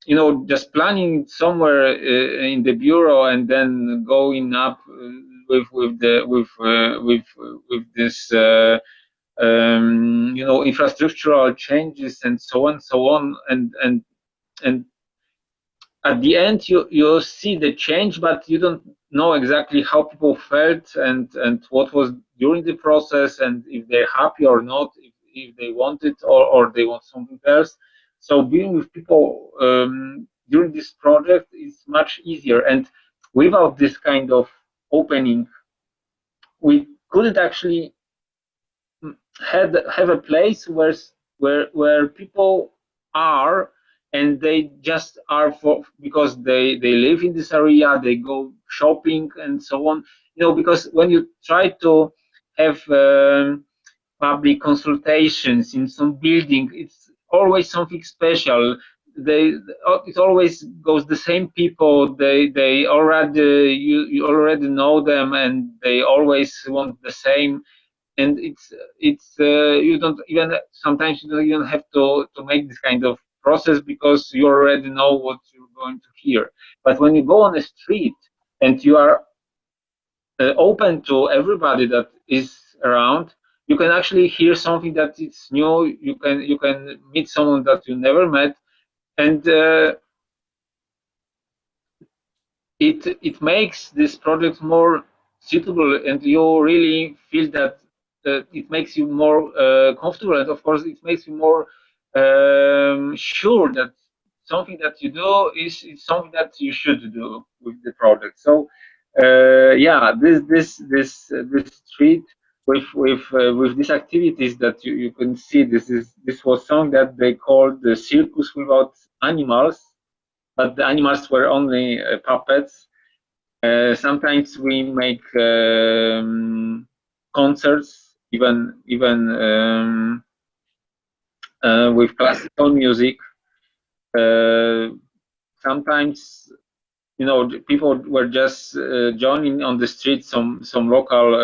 you know, just planning somewhere in the bureau and then going up with this you know, infrastructural changes and so on, and at the end you see the change, but you don't know exactly how people felt and what was during the process, and if they're happy or not, if they want it or they want something else. So being with people during this project is much easier, and without this kind of opening, we couldn't actually have a place where people are, and they just are because they live in this area, they go shopping and so on. You know, because when you try to have public consultations in some building, it's always something special. It always goes the same people. They already you already know them, and they always want the same. And it's you don't even, sometimes you don't even have to make this kind of process, because you already know what you're going to hear. But when you go on the street and you are open to everybody that is around, you can actually hear something that is new. You can meet someone that you never met, and it makes this project more suitable, and you really feel that it makes you more comfortable, and of course it makes you more sure that something that you do is something that you should do with the project. So yeah, this street with these activities that you can see, this was something that they called the circus without animals, but the animals were only puppets. Sometimes we make concerts, even with classical music. Sometimes, you know, people were just joining on the street some local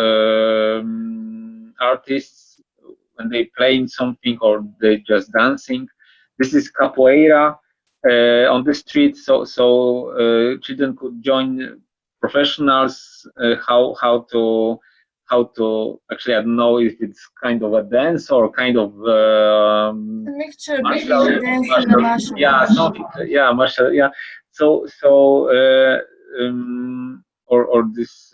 artists when they playing something, or they just dancing. This is capoeira on the street, so children could join professionals. How to actually, I don't know if it's kind of a dance or kind of a mixture between dance and martial. Yeah, something. Yeah, martial. Yeah. So or this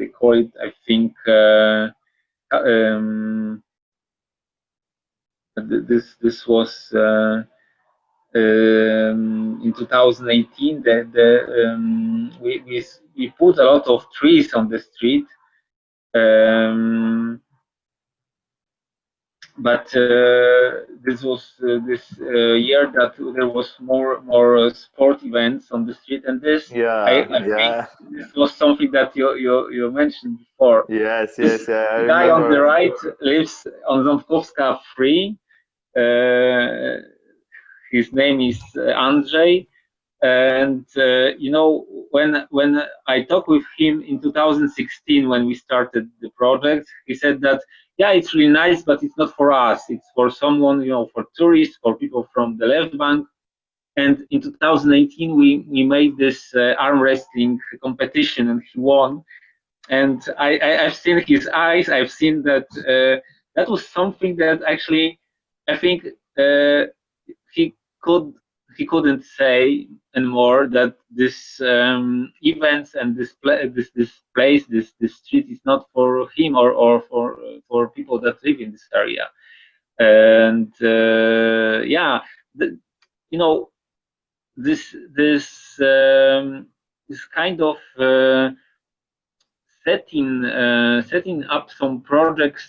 they call it, I think, this was in 2018. We put a lot of trees on the street, but this was this year that there was more sport events on the street, and this I think this was something that you mentioned before. Yes, I remember. Guy on the right lives on Ząbkowska 3. His name is Andrzej, and you know, when I talked with him in 2016 when we started the project, he said that yeah, it's really nice, but it's not for us. It's for someone, you know, for tourists, for people from the left bank. And in 2018, we made this arm wrestling competition, and he won. And I've seen his eyes. I've seen that that was something that actually I think he couldn't say anymore, that this events and this place, this street is not for him or for people that live in this area. And yeah, you know, this kind of setting up some projects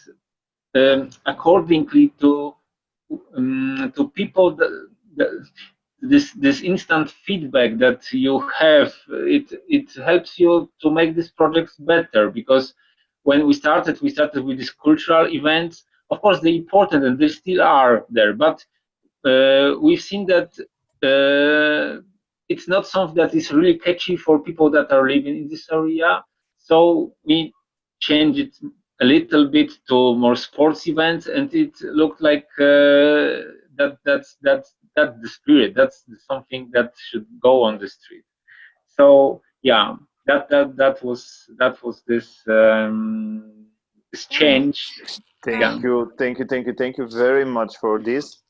accordingly to people this instant feedback that you have, it helps you to make these projects better, because when we started with these cultural events. Of course, they're important and they still are there, but we've seen that it's not something that is really catchy for people that are living in this area. So we changed it a little bit to more sports events, and it looked like that's the spirit. That's something that should go on the street. So yeah, that was this this change. Thank you very much for this,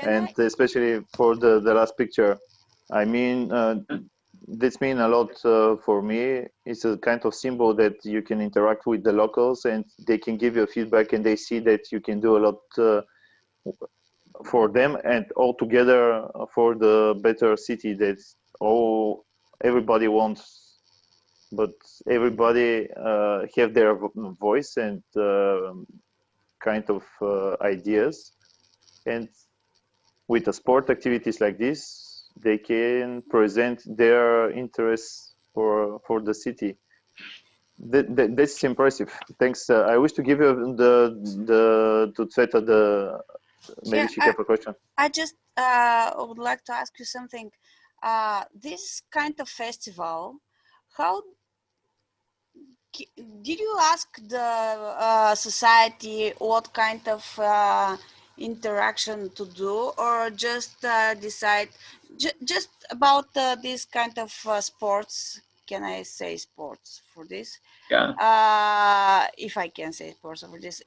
and especially for the last picture. I mean, this means a lot for me. It's a kind of symbol that you can interact with the locals, and they can give you feedback, and they see that you can do a lot for them, and all together for the better city that everybody wants. But everybody have their voice and kind of ideas, and with the sport activities like this, they can present their interests for the city. That's impressive. Thanks. I wish to give you to Tsveta maybe she have a question. I just would like to ask you something. This kind of festival, how did you ask the society what kind of interaction to do, or just decide just about this kind of sports? Can I say sports for this? Yeah. If I can say sports for this,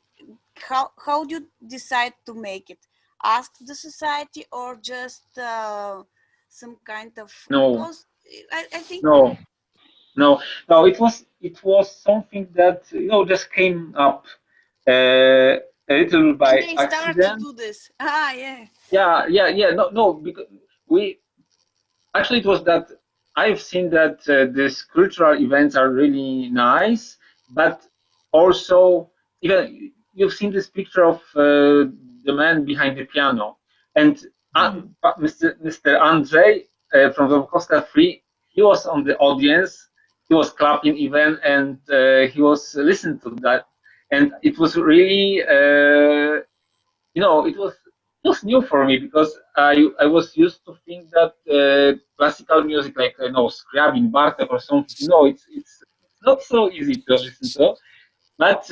how do you decide to make it? Ask the society, or just some kind of? No. Because I think No. It was something that, you know, just came up a little by and they accident. Start to do this. Yeah. No, because it was that I've seen that these cultural events are really nice, but also even you've seen this picture of the man behind the piano, and Mr. Andrzej from Ząbkowska 3, he was on the audience. He was clapping even, and he was listening to that, and it was really, you know, it was new for me, because I was used to think that classical music, like, you know, Scriabin, Bartok or something, you know, it's not so easy to listen to, but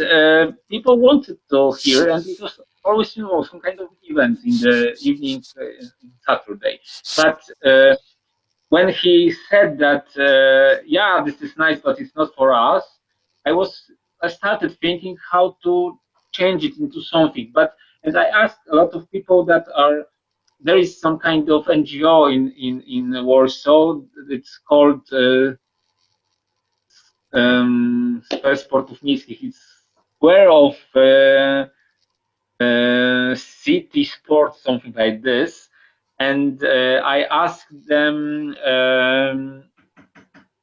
people wanted to hear, and it was always, you know, some kind of event in the evening, Saturday. But when he said that, yeah, this is nice, but it's not for us, I started thinking how to change it into something. And I asked a lot of people that there is some kind of NGO in Warsaw. It's called First port of miejskich. It's square of city sports, something like this. And I asked them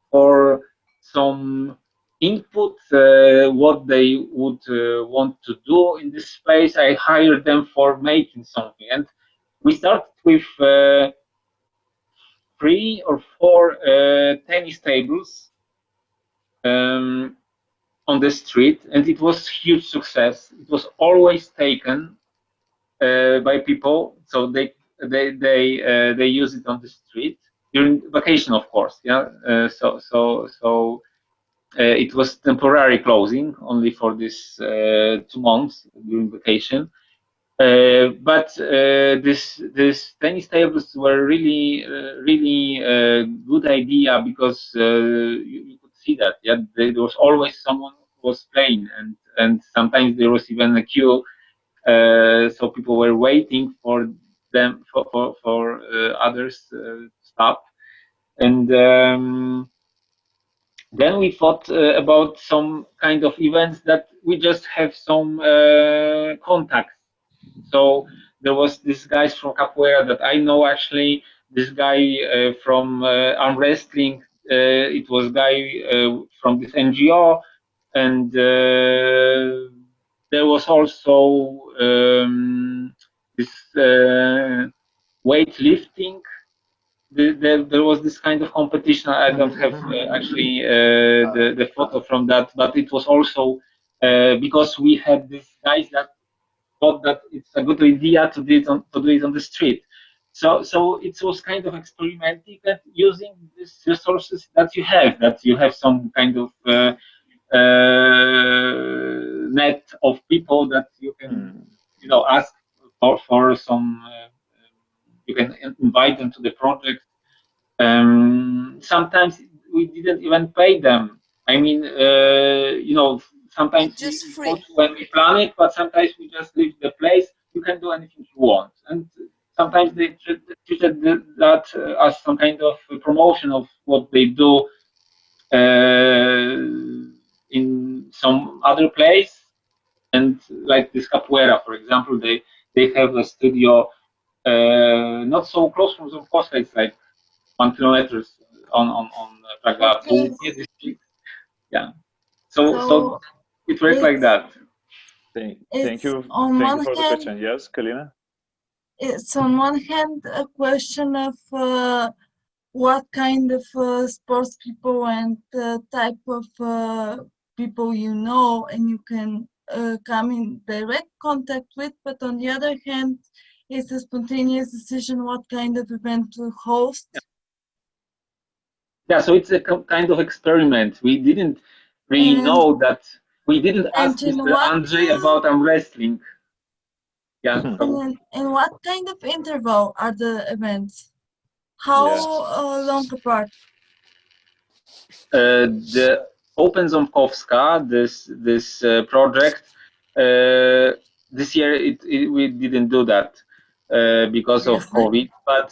for some input, what they would want to do in this space. I hired them for making something, and we started with 3 or 4 tennis tables on the street, and it was huge success. It was always taken by people, so they use it on the street during vacation, of course. Yeah, it was temporary closing only for this 2 months during vacation. But this tennis tables were really good idea, because you could see that, yeah, there was always someone who was playing, and sometimes there was even a queue, so people were waiting for them for others to stop. And then we thought about some kind of events that we just have some contacts. So there was this guy from capoeira that I know, actually, this guy from arm wrestling. It was guy from this NGO, and there was also this weightlifting. There was this kind of competition. I don't have actually the photo from that, but it was also because we had these guys that thought that it's a good idea to do it on the street. So it was kind of experimenting and using these resources that you have some kind of net of people that you can ask for some. You can invite them to the project. Sometimes we didn't even pay them. I mean, sometimes just we free when we plan it, but sometimes we just leave the place. You can do anything you want, and sometimes they treated that as some kind of promotion of what they do in some other place. And like this capoeira, for example, they have a studio not so close from Ząbkowska. It's like 1 kilometer on Praga Południe district. Yeah. So it works like that. Thank you for the question. Yes, Kalina? It's on one hand a question of what kind of sports people and type of people you know and you can come in direct contact with, but on the other hand, it's a spontaneous decision what kind of event to host. Yeah, so it's a kind of experiment. We didn't really know that. We didn't ask Mr. Andrzej about arm wrestling. Yeah. And what kind of interval are the events? How long apart? The Open Ząbkowska, this project, this year we didn't do that because of COVID. But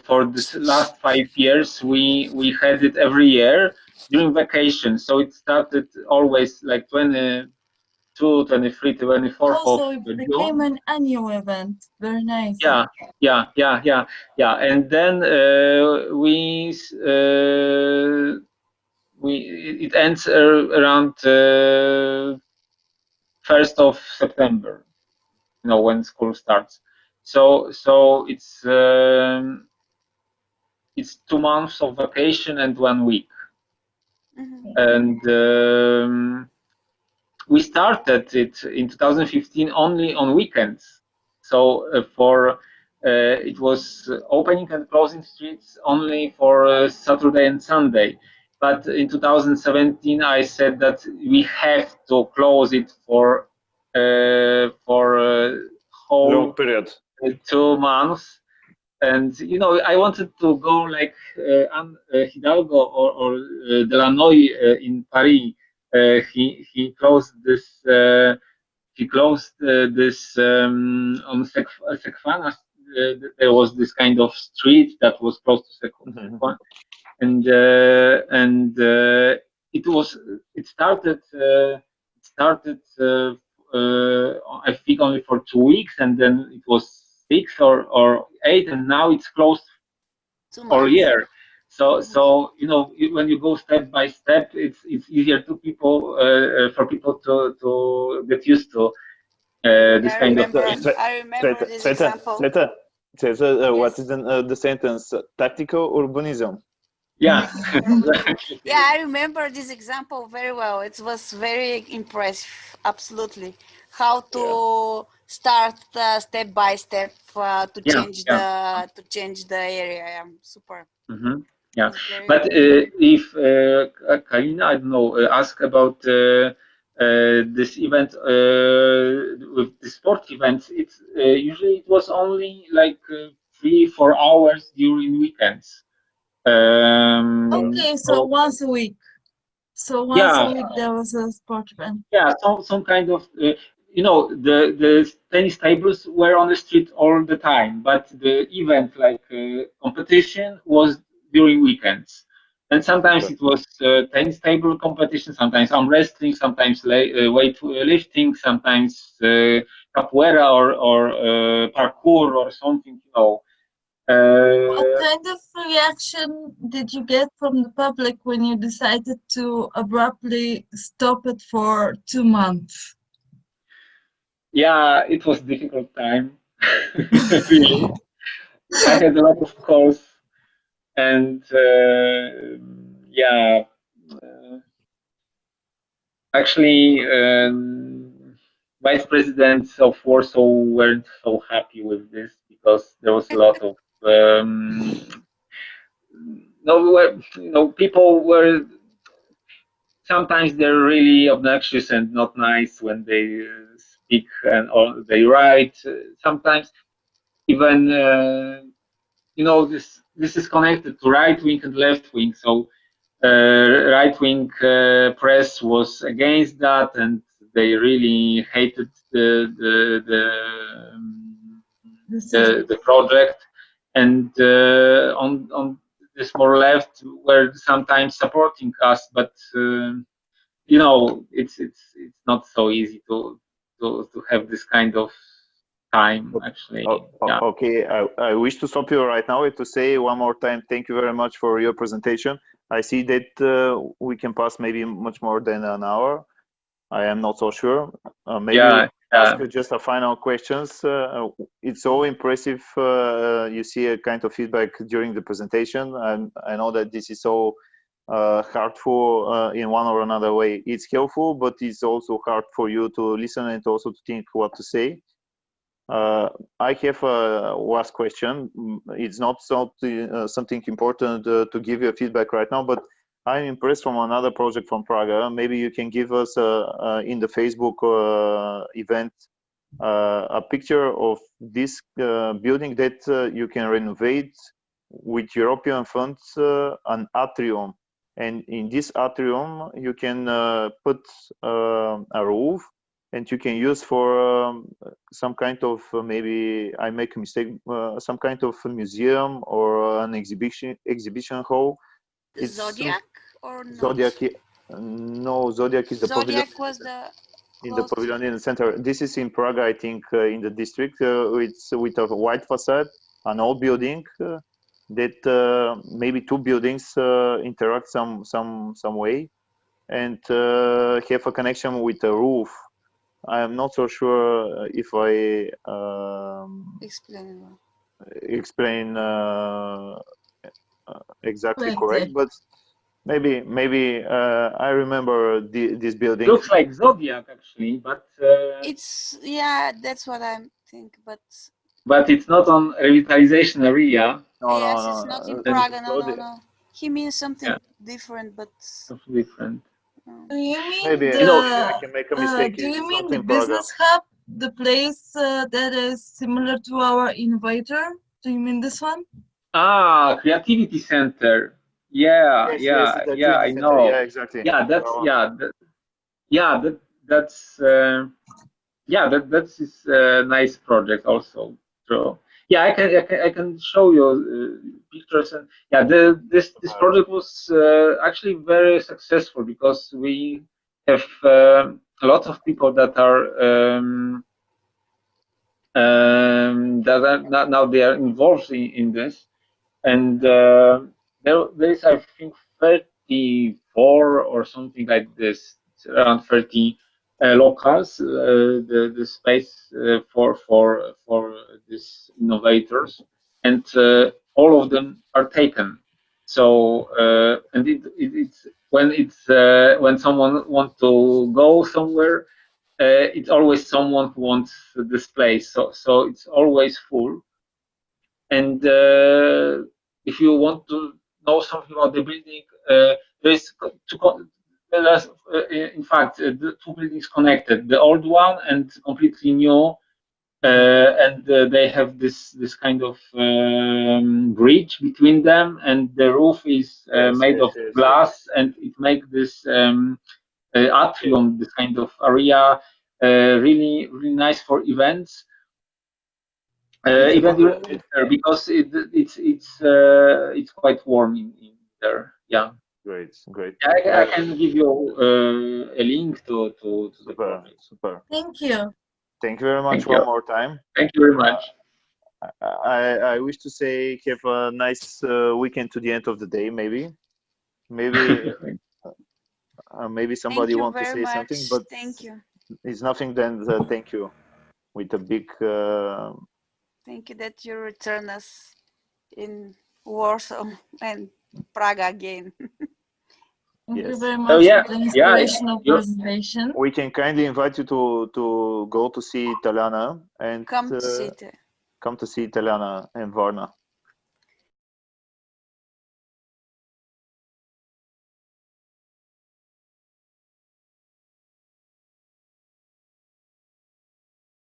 for this last 5 years, we had it every year during vacation. So it started always like 22, 23, 24 also, of it became an annual event. Very nice. Yeah. And then it ends around 1st of September, when school starts. So it's 2 months of vacation and 1 week. And we started it in 2015 only on weekends. So it was opening and closing streets only for Saturday and Sunday. But in 2017, I said that we have to close it for whole long period, 2 months. And I wanted to go like Hidalgo or Delanoy in Paris. He closed this. On Sekwana. There was this kind of street that was close to Sekwana, and it started I think only for 2 weeks, and then it was 6 or 8, and now it's closed for a year. So when you go step by step, it's easier for people to get used to this kind of. I remember this example. What is the sentence? Tactical urbanism. Yeah. Yeah, I remember this example very well. It was very impressive. Absolutely, how to start step by step to change the area. Yeah, super. Mm-hmm. Yeah, but if Karina, I don't know, ask about this event with the sport events, it's usually it was only like 3-4 hours during weekends. Okay, so once a week. So once a week there was a sport event. Yeah, some kind of the tennis tables were on the street all the time, but the event like competition was during weekends. And sometimes it was tennis table competition, sometimes arm wrestling, sometimes weight lifting, sometimes capoeira or parkour or something. What kind of reaction did you get from the public when you decided to abruptly stop it for 2 months? Yeah, it was a difficult time. Really. I had a lot of calls, and actually, vice presidents of Warsaw weren't so happy with this because there was a lot of people were sometimes they're really obnoxious and not nice when they speak or they write. Sometimes even this is connected to right wing and left wing. So right wing press was against that, and they really hated the project. And on this more left were sometimes supporting us, but it's not so easy to have this kind of time, actually. Okay, I wish to stop you right now to say one more time thank you very much for your presentation. I see that we can pass maybe much more than an hour. I am not so sure. Maybe ask just a final questions. It's so impressive. You see a kind of feedback during the presentation, and I know that this is so hurtful in one or another way. It's helpful, but it's also hard for you to listen and also to think what to say. I have a last question. It's not something important to give you feedback right now, but I'm impressed from another project from Prague. Maybe you can give us in the Facebook event a picture of this building that you can renovate with European funds, an atrium. And in this atrium, you can put a roof, and you can use for some kind of maybe I make a mistake, some kind of a museum or an exhibition hall. It's Zodiac or not? Zodiac? No, Zodiac is the Zodiac pavilion. was the in the pavilion in the center. This is in Prague, I think, in the district. It's with a white facade, an old building that maybe two buildings interact some way and have a connection with a roof. I am not so sure if I explain exactly correct, but maybe I remember this building. Looks like Zodiac actually, but it's that's what I think, but it's not on revitalization area. No, it's not in Prague. No. He means something different, but something different. Do you mean maybe I can make a mistake. Do you mean the business hub, the place that is similar to our innovator? Do you mean this one? Ah, creativity center. Yeah, yes, I know. Yeah, exactly. Yeah, that's that's a nice project also. So Yeah, I can show you pictures, and yeah, this project was actually very successful because we have a lot of people that are now they are involved in this, and there is, I think, 34 or something like this, around 30 locals, the space for these innovators, and all of them are taken. So and it's when someone wants to go somewhere, it's always someone who wants this place. So it's always full. And if you want to know something about the building, there's in fact the two buildings connected, the old one and completely new, and they have this kind of bridge between them, and the roof is made of glass, and it makes this atrium, this kind of area, really nice for events. Even during winter, because it's quite warm in there. Yeah. Great. I can give you a link to the project. Super. Thank you. Thank you very much one more time. Thank you very much. I wish to say have a nice weekend to the end of the day. Maybe somebody wants to say something, but thank you. It's nothing than the thank you with a big. Thank you that you return us in Warsaw and Prague again. Thank Yes. you very much for the inspirational yeah. presentation. We can kindly invite you to go to see Italiana and Come to see it. Come to see Italiana in Varna.